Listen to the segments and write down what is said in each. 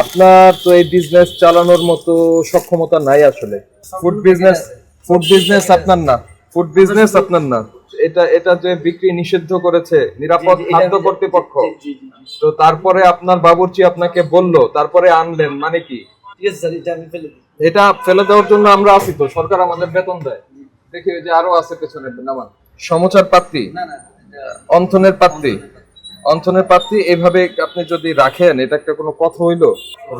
আপনার তো এই বিজনেস চালানোর মতো সক্ষমতা নাই আসলে। ফুড বিজনেস আপনার না, ফুড বিজনেস আপনার না। এটা এটা যে বিক্রি নিষিদ্ধ করেছে নিরাপদ খাদ্য কর্তৃপক্ষ, তো তারপরে আপনার বাবুর্চি আপনাকে বললো, তারপরে আনলেন, মানে কি? ঠিক আছে স্যার, এটা আমি ফেলে দিই। এটা ফেলে দেওয়ার জন্য আমরা আছি তো, সরকার আমাদের বেতন দেয়। দেখি ওই যে আরো আছে পেছনে নামান, সমচার পাত্রী, না না, অন্থনের পাত্রী, অন্থনের পাত্রী এভাবে আপনি যদি রাখেন, এটা একটা কোনো কথা হইলো?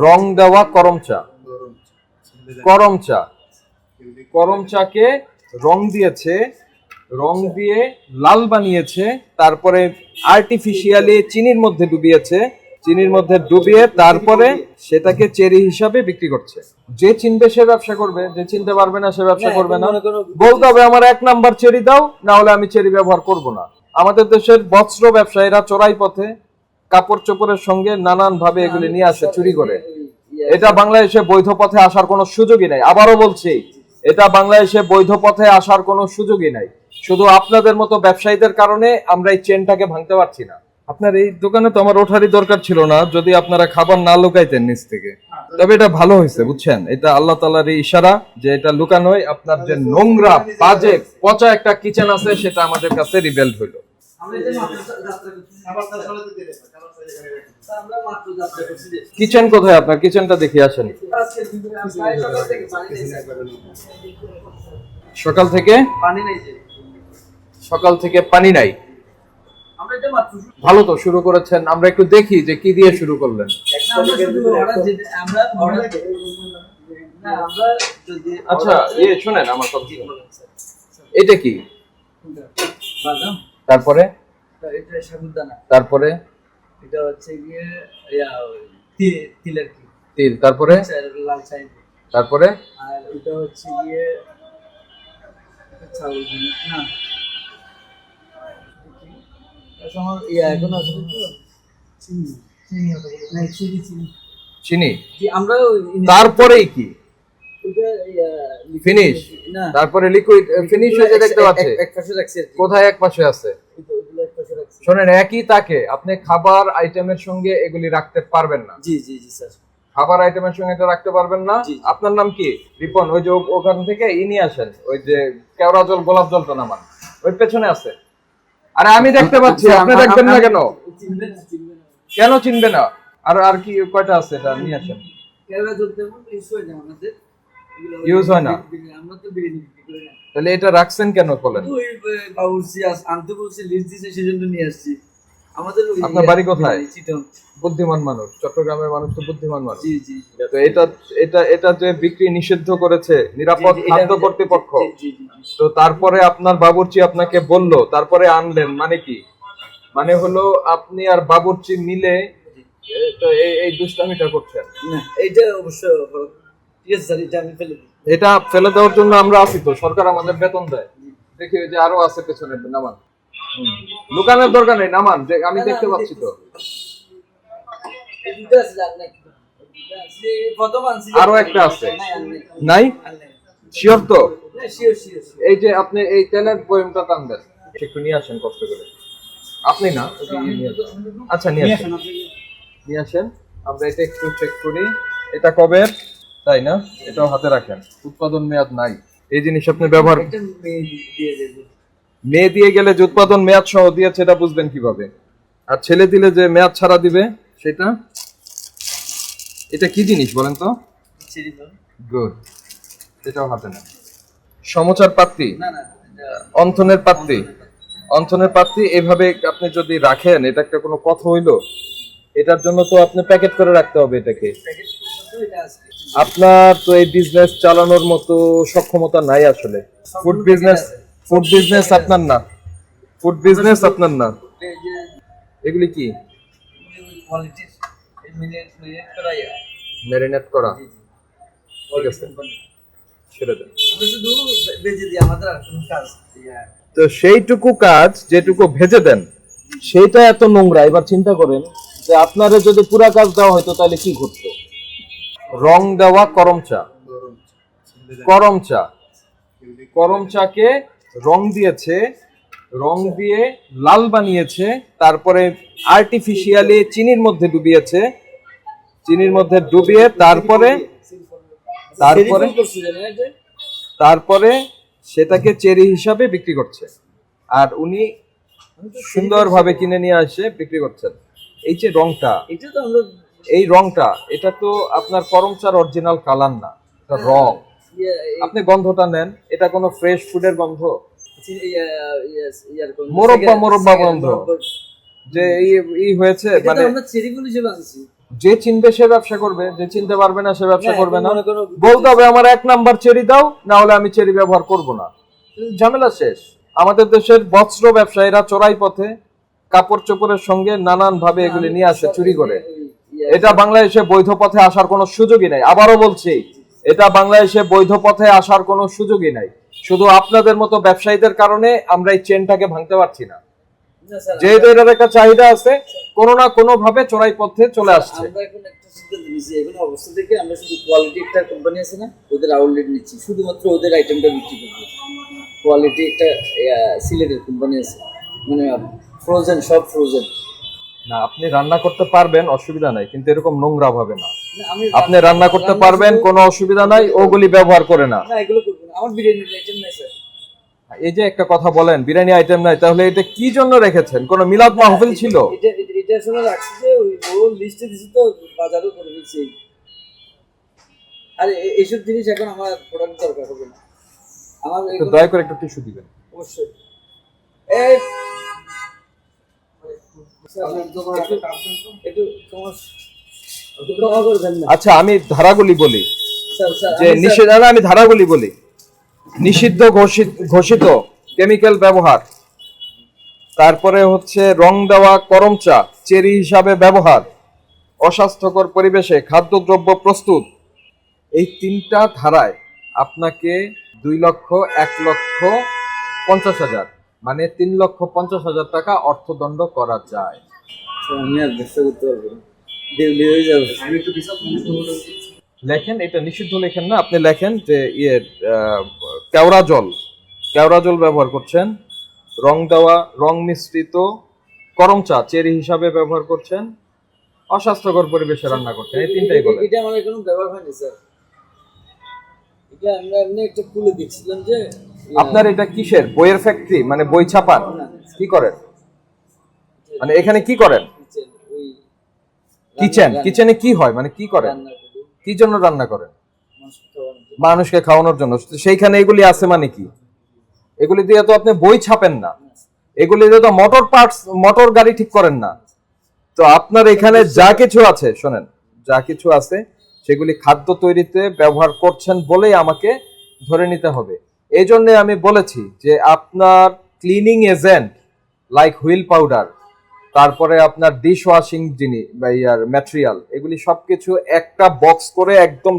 রং দেওয়া করম চা, করম চা, করম চাকে রং দিয়েছে, রং দিয়ে লাল বানিয়েছে, তারপরে আর্টিফিশিয়ালি চিনির মধ্যে ডুবিয়েছে, চিনির মধ্যে ডুবিয়ে তারপরে সেটাকে চেরি হিসাবে বিক্রি করছে। যে চিনবে সে ব্যবসা করবে, যে চিনতে পারবে না সে ব্যবসা করবে না। বলতে হবে আমার 1 নাম্বার চেরি দাও, না হলে আমি চেরি ব্যবহার করব না। আমাদের দেশের বস্ত্র ব্যবসায়ীরা চোরাই পথে কাপড় চোপড়ের সঙ্গে নানান ভাবে এগুলি নিয়ে আসে চুরি করে। এটা বাংলাদেশে বৈধ পথে আসার কোনো সুযোগই নাই। আবারও বলছি, এটা বাংলাদেশে বৈধ পথে আসার কোনো সুযোগই নাই। শুধু আপনাদের মতো ব্যবসায়ীদের কারণে আমরা এই চেনটাকে ভাঙতে পারছি না। আপনার এই দোকানে তো আমার ওঠারই দরকার ছিল না, যদি আপনারা খাবার না লুকাইতেন নিচ থেকে। তবে এটা ভালো হয়েছে, বুঝছেন, এটা আল্লাহ তাআলার ইশারা যে এটা লুকানোই। আপনার যে নোংরা বাজে পচা একটা কিচেন আছে, সেটা আমাদের কাছে রিভেলড হইলো। কিচেন কোথায় আপনার? কিচেনটা দেখি আসেন। সকাল থেকে পানি নেই যে, সকাল থেকে পানি নাই। আমরা এটা মাত্র ভালো তো শুরু করেছেন, আমরা একটু দেখি যে কি দিয়ে শুরু করলেন। আমরা যদি আচ্ছা শোনেন আমার কথা শুনুন। এটা কি? বাদাম, তারপরে এটা সাবুদানা, তারপরে এটা হচ্ছে গিয়ে তিলের কি তিল, তারপরে লাল চাই, তারপরে আর এটা হচ্ছে গিয়ে না এখন আছে চিনি, আমরা তারপরেই কি ওটা ফিনিশ, না, তারপরে লিকুইড ফিনিশ হয়ে যায় দেখতে পাচ্ছি। এক পাশে রাখছি আর কি। কোথায় এক পাশে আছে? ওগুলো এক পাশে রাখছি। শোনেন, একই তাকে আপনি খাবার আইটেমের সঙ্গে এগুলি রাখতে পারবেন না। জি জি জি স্যার, খাবার আইটেমের সঙ্গে এটা রাখতে পারবেন না। জি। আপনার নাম কি? রিপন। ওই যে ওখান থেকে নিয়ে আসেন, ওই যে কেওড়া জল গোলাপ জলটা নামান, ওই পেছনে আছে। আরে আমি দেখতে পাচ্ছি, আপনি দেখবেন না কেন? চিনবেন চিনবেন কেন চিনবে না? আর আর কি কয়টা আছে, এটা নিয়ে আসেন। কেওড়া জল তেমন ইউজ হয় না আমাদের, ইউজ হয় না? আমরা তো বিরিয়ানি বিক্রি করি না। তাহলে এটা রাখছেন কেন বলেন? ওই বাবুর্চি আনতে বলছি, লিস্ট দিয়েছে, সেজন্য নিয়ে আসছি। আমাদের আপনার বাড়ি কোথায়? চিটং। বুদ্ধিমান মানুষ, চট্টগ্রামের মানুষ তো বুদ্ধিমান মানুষ। জি জি, তো এটা এটা এটা যে বিক্রি নিষিদ্ধ করেছে নিরাপদ খাদ্য কর্তৃপক্ষ, তো তারপরে আপনার বাবুর্চি আপনাকে বললো, তারপরে আনলেন, মানে কি? মানে হলো আপনি আর বাবুর্চি মিলে তো এই দুষ্টামিটা করছেন। না, এইটা অবশ্য ঠিক আছে স্যার, এটা আমি ফেলে দিই। এটা ফেলে দেওয়ার জন্য আমরা আছি তো, সরকার আমাদের বেতন দেয়। দেখি ওই যে আরো আছে পেছনে, নামান। দোকানের দরকার নেই, নামান, যে আমি দেখতে পাচ্ছি তো। দুটো আছে জান না, প্রথম আনছি, আরো একটা আছে, নাই? শিওর তো? Sure sure. এই যে আপনি এই তেলের বয়মটা টানবেন, একটু নিয়ে আসেন কষ্ট করে। আপনি না, আচ্ছা নিয়ে আসেন, নিয়ে আসেন। আমরা এটা একটু চেক করি। এটা কবে, তাই না? এটাও হাতে রাখেন। উৎপাদন মেয়াদ নাই, এই জিনিস আপনি ব্যবহার। একটা মেয়ে দিয়ে দেবে, মেয়ে দিয়ে গেলে যে উৎপাদন মেয়াদ সহ দিয়েছে, এটা বুঝবেন কিভাবে? আর ছেলে দিলে যে মেয়াদ ছাড়া দিবে সেটা, এটা কি জিনিস বলেন তো? চিনি দাও। গুড, এটাও হাতে নেন। সমচার পাত্রী, না না, অন্থনের পাত্রী, অন্থনের পাত্রী এভাবে আপনি যদি রাখেন, এটা একটা কোনো কথা হইলো? এটার জন্য তো আপনি প্যাকেট করে রাখতে হবে এটাকে। এটা আছে। আপনার তো এই বিজনেস চালানোর মতো সক্ষমতা নাই আসলে। ফুড বিজনেস আপনার না, ফুড বিজনেস আপনার না। এই যে এগুলি কি? কোয়ালিটির এই মিনিট করা ইয়া। ম্যারিনেট করা, জি জি, ঠিক আছে, ছেড়ে দেন। আমরা শুধু বেজে দিই, আমাদের আর কোনো কাজ ইয়া। তো সেইটুকু কাজ যেটুকু ভেজে দেন, সেইটা এত নোংরা। এবার চিন্তা করেন যে আপনারা যদি পুরা কাজ দেওয়া হতো, তাহলে কি ঘটতো? রং দেওয়া করম চা, করম চা, করম চাকে রং দিয়েছে, রং দিয়ে লাল বানিয়েছে, তারপরে আর্টিফিশিয়ালি চিনির মধ্যে ডুবিয়েছে, চিনির মধ্যে ডুবিয়ে তারপরে তারপরে সেটাকে চেরি হিসাবে বিক্রি করছে, আর উনি সুন্দরভাবে কিনে নিয়ে আসে বিক্রি করছেন। এই যে রংটা, এটা তো আমরা এই রংটা, এটা তো আপনার করম চার অরিজিনাল কালার না, এটা রং। আপনি গন্ধটা নেন, এটা কোনো ফ্রেশ ফুডের গন্ধ? মোরব্বা গন্ধ যে এই হয়েছে, মানে যে চিনবে সে ব্যবসা করবে, যে চিনতে পারবে না সে ব্যবসা করবে না। বলতে হবে আমার 1 নাম্বার চেরি দাও, না হলে আমি চেরি ব্যবহার করব না, ঝামেলা শেষ। আমাদের দেশের বস্ত্র ব্যবসায়ীরা চোরাই পথে কাপড় চোপড়ের সঙ্গে নানান ভাবে এগুলি নিয়ে আসে চুরি করে। এটা বাংলাদেশে বৈধ পথে আসার কোনো সুযোগই নাই। আবারও বলছি, এটা বাংলাদেশে বৈধ পথে আসার কোনো সুযোগই নাই। শুধু আপনাদের মতো ব্যবসায়ীদের কারণে আমরা এই চেনটাকে ভাঙতে পারছি না। যেহেতু এটার একটা চাহিদা আছে, কোনো না কোনো ভাবে চোরাই পথে চলে আসছে। আমরা এখন একটা সিদ্ধান্ত নিয়েছি, এখন অবস্থা থেকে আমরা শুধু কোয়ালিটি একটা কোম্পানি আছে না, ওদের আউটলেট নিচ্ছি, শুধুমাত্র ওদের আইটেমটা বিক্রি করবো। কোয়ালিটি একটা সিলেটের কোম্পানি আছে, মানে ফ্রোজেন, সব ফ্রোজেন। না, আপনি রান্না করতে পারবেন, অসুবিধা নাই, কিন্তু এরকম নোংরা ভাবে না। আপনি রান্না করতে পারবেন, কোনো অসুবিধা নাই, ওগুলি ব্যবহার করে না। না, এগুলো করবো না, আমার বিরিয়ানির আইটেম নাই স্যার। এই যে একটা কথা বলেন বিরিয়ানি আইটেম নাই, তাহলে এটা কি জন্য রেখেছেন? কোন মিলাদ মাহফিল ছিল? এটা আসলে রাখছি যে ওই লিস্টে দিছি তো, বাজারও করে দিচ্ছি। আর এইসব জিনিস এখন আমার প্রোডাক্ট দরকার হবে না আমার। একটু দয়া করে একটু টিস্যু দিবেন। অবশ্যই। এই আচ্ছা, আমি ধারাগুলি বলি যে নিষেধ, আমি ধারাগুলি বলি। নিষিদ্ধ ঘোষিত কেমিক্যাল ব্যবহার, তারপরে হচ্ছে রং দেওয়া করম চা চেরি হিসাবে ব্যবহার, অস্বাস্থ্যকর পরিবেশে খাদ্যদ্রব্য প্রস্তুত, এই 3টা ধারায় আপনাকে 2,01,50,000 মানে 3,50,000 টাকা অর্থদণ্ড করা যায়। আমি আর ব্যবসা করতে পারবো না, দেউলি হয়ে যাবে। লেখেন, এটা নিষিদ্ধ লেখেন না, আপনি লেখেন যে কেওড়া জল ব্যবহার করছেন, রং দেওয়া রং মিশ্রিত করম চা চেরি হিসাবে ব্যবহার করছেন, অস্বাস্থ্যকর পরিবেশে রান্না করছেন, এই 3টাই বলেন। এটা আমার কোনো ব্যবহার হয়নি স্যার, এটা আমরা এমনি একটা খুলে দেখছিলাম যে। আপনার এটা কিসের বইয়ের ফ্যাক্টরি, মানে বই ছাপান? কি করেন মানে এখানে কি করেন? কিচেনে কি হয়, মানে কি করেন, কি জন্য রান্না করেন? মানুষকে খাওয়ানোর জন্য। সেইখানে এগুলি আছে মানে কি? এগুলি দিয়ে তো আপনি বই ছাপেন না, এগুলি দিয়ে তো মোটর গাড়ি ঠিক করেন না। তো আপনার এখানে যা কিছু আছে, শোনেন, যা কিছু আছে সেগুলি খাদ্য তৈরিতে ব্যবহার করছেন বলেই আমাকে ধরে নিতে হবে। এই জন্য আমি বলেছি যে আপনার cleaning agent like wheel powder, তারপরে আপনার ডিশ ওয়াশিং জিনিস বা ম্যাটেরিয়াল, এগুলি সবকিছু একটা বক্স করে একদম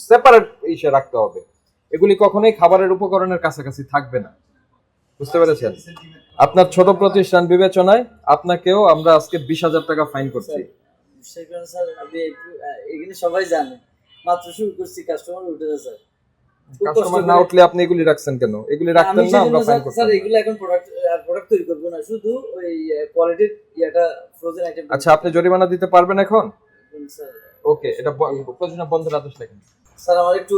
সেপারেট ইসে রাখতে হবে। এগুলি কখনোই খাবারের উপকরণের কাছাকাছি থাকবে না, বুঝতে পেরেছেন? আপনার ছোট প্রতিষ্ঠান বিবেচনায় আপনাকেও আমরা আজকে 20,000 টাকা ফাইন করছি। স্যার আপনি এখানে সবাই জানে, মাত্র শুরু করছি, কাস্টমার উঠে যায় স্যার। কাস্টমার না উঠলে আপনি এগুলি রাখছেন কেন? এগুলি রাখতেন না, আমরা ফাইন করতাম। স্যার এগুলো এখন প্রোডাক্ট তৈরি করব না, শুধু ওই কোয়ালিটির ইয়াটা ফ্রোজেন আইটেম। আচ্ছা, আপনি জরিমানা দিতে পারবেন এখন? স্যার ওকে, এটা প্রতিষ্ঠান বন্ধের আদেশ লেখেন। স্যার আমার একটু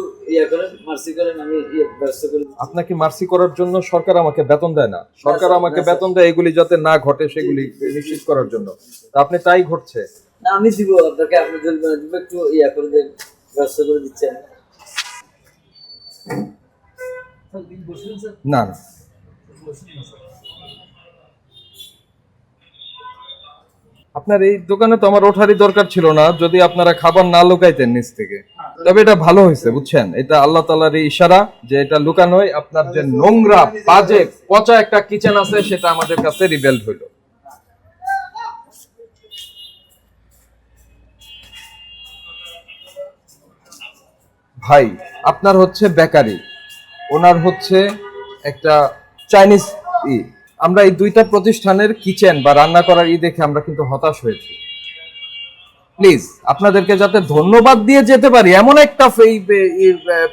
করেন, মার্সি করেন, আমি ব্যবস্থা করে দিচ্ছি। আপনাকে মার্সি করার জন্য সরকার আমাকে বেতন দেয় না, সরকার আমাকে বেতন দেয় এগুলি যাতে না ঘটে সেগুলি নিশ্চিত করার জন্য। তা আপনি তাই ঘটছে না, আমি দিব আপনাকে, আপনি জরিমানা দিব, একটু করে দেন, ব্যবস্থা করে দিচ্ছেন। না না, আপনার এই দোকানে তো আমার ওঠারই দরকার ছিল না, যদি আপনারা খাবার না লুকাইতেন নিচ থেকে। তবে এটা ভালো হয়েছে, বুঝছেন, এটা আল্লাহ তাআলার ইশারা যে এটা লুকানোই আপনার যে নোংরা বাজে পচা একটা কিচেন আছে সেটা আমাদের কাছে রিভেলড হইল। ভাই আপনার হচ্ছে বেকারি, ওনার হচ্ছে একটা চাইনিজ আমরা এই 2টা প্রতিষ্ঠানের কিচেন বা রান্না করার দেখে আমরা কিন্তু হতাশ হয়েছি। প্লিজ আপনাদেরকে যাতে ধন্যবাদ দিয়ে যেতে পারি এমন একটা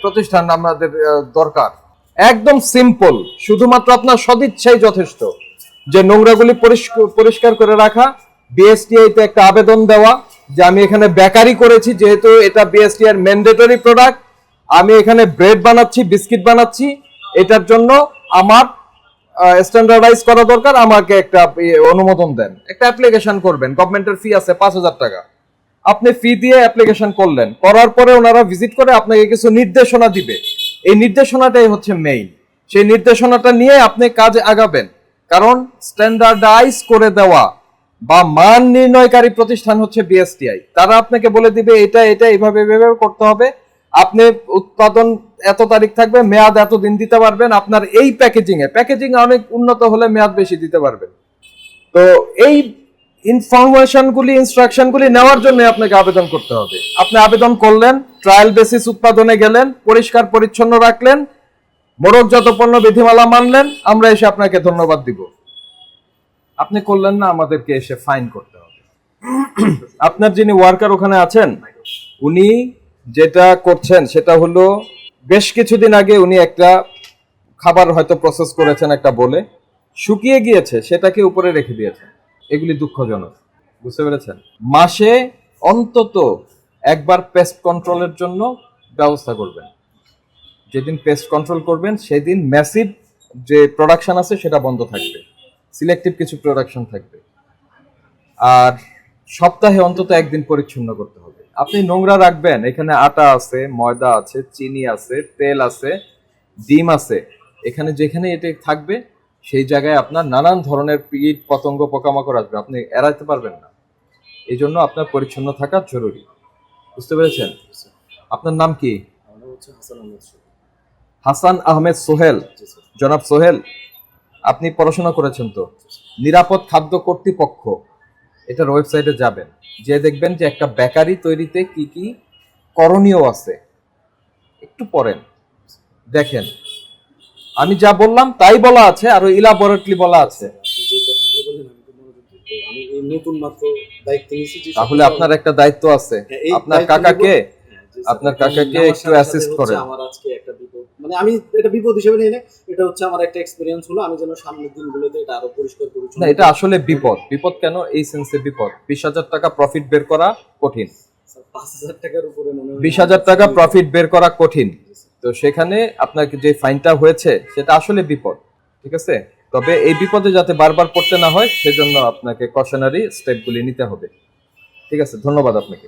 প্রতিষ্ঠান আমাদের দরকার। একদম সিম্পল, শুধুমাত্র আপনার সদিচ্ছাই যথেষ্ট। যে নোংরাগুলি পরিষ্কার করে রাখা, বিএসটিআই তে একটা আবেদন দেওয়া, যে আমি এখানে বেকারি করেছি, যেহেতু এটা বিএসটি এর ম্যান্ডেটরি প্রোডাক্ট, আমি এখানে ব্রেড বানাচ্ছি, বিস্কিট বানাচ্ছি, এটার জন্য আমার স্ট্যান্ডার্ডাইজ করা দরকার, আমাকে একটা অনুমোদন দেন। একটা অ্যাপ্লিকেশন করবেন, গভর্নমেন্টের ফি আছে 5,000 টাকা, আপনি ফি দিয়ে অ্যাপ্লিকেশন করলেন, করার পরে ওনারা ভিজিট করে আপনাকে কিছু নির্দেশনা দিবে, এই নির্দেশনাটাই হচ্ছে মেইন। সেই নির্দেশনাটা নিয়ে আপনি কাজে আগাবেন, কারণ স্ট্যান্ডার্ডাইজ করে দেওয়া বা মান নির্ণয়কারী প্রতিষ্ঠান হচ্ছে বিএসটিআই। তারা আপনাকে বলে দিবে এটা এটা এইভাবে এইভাবে করতে হবে, আপনি উৎপাদন এত তারিখ থাকবে, মেয়াদ এত দিন দিতে পারবেন, আপনার এই প্যাকেজিং অনেক উন্নত হলে মেয়াদ বেশি দিতে পারবেন। তো এই ইনস্ট্রাকশনগুলি নেওয়ার জন্য আপনাকে আবেদন করতে হবে। আপনি আবেদন করলেন, ট্রায়াল বেসিস উৎপাদনে গেলেন, পরিষ্কার পরিচ্ছন্ন রাখলেন, মোড়কজাত পণ্য বিধিমালা মানলেন, আমরা এসে আপনাকে ধন্যবাদ দিব। আপনি করলেন না, আমাদেরকে এসে ফাইন করতে হবে। আপনার যিনি ওয়ার্কার ওখানে আছেন, উনি যেটা করছেন সেটা হলো, বেশ কিছুদিন আগে উনি একটা খাবার হয়তো প্রসেস করেছেন একটা বলে, শুকিয়ে গিয়েছে, সেটাকে উপরে রেখে দিয়েছেন। এগুলি দুঃখজনক, বুঝতে পেরেছেন? মাসে অন্তত একবার পেস্ট কন্ট্রোলের জন্য ব্যবস্থা করবেন। যেদিন পেস্ট কন্ট্রোল করবেন সেদিন ম্যাসিভ যে প্রোডাকশন আছে সেটা বন্ধ থাকবে, সিলেক্টিভ কিছু প্রোডাকশন থাকবে। আর সপ্তাহে অন্তত একদিন পরিচ্ছন্ন করতে হবে। আপনি নোংরা রাখবেন, এখানে আটা আছে, ময়দা আছে, চিনি আছে, তেল আছে, ডিম আছে, এখানে যেখানে এটা থাকবে সেই জায়গায় আপনার নানান ধরনের কীট পতঙ্গ পোকামাকড় আসবে, আপনি এড়াতে পারবেন না। এই জন্য আপনার পরিচ্ছন্ন থাকা জরুরি, বুঝতে পেরেছেন? আপনার নাম কি? হাসান আহমেদ সোহেল। জনাব সোহেল, আপনি পড়াশোনা করেছেন তো? নিরাপদ খাদ্য কর্তৃপক্ষ, এটার ওয়েবসাইটে যাবেন, যে দেখবেন যে একটা বেকারি তৈরিতে কি কি করণীয় আছে, একটু পড়েন, দেখেন। আমি যা বললাম তাই বলা আছে, আরো ইলাবোরেটলি বলা আছে। আমি এই নতুন মাত্র দায়িত্ব নিয়েছি। তাহলে আপনার একটা দায়িত্ব আছে, আপনার কাকাকে একটু অ্যাসিস্ট করেন। আমার আজকে একটা বিপদ, মানে আমি এটা বিপদ হিসেবে নিই না, এটা হচ্ছে আমার একটা এক্সপেরিয়েন্স হলো, আমি যেন সামনের দিনগুলোতে এটা আরো পরিষ্কার পরিচ্ছন্ন। না, এটা আসলে বিপদ কেন? এই সেন্সে বিপদ। 20,000 টাকা প্রফিট বের করা কঠিন, 5,000 টাকার উপরে মনে হয় 20,000 টাকা প্রফিট বের করা কঠিন। তো সেখানে আপনাকে যে ফাইনটা হয়েছে সেটা আসলে বিপদ, ঠিক আছে? তবে এই বিপদে যাতে বারবার পড়তে না হয় সেজন্য আপনাকে কশনারি স্টেপগুলি নিতে হবে। ঠিক আছে, ধন্যবাদ আপনাকে।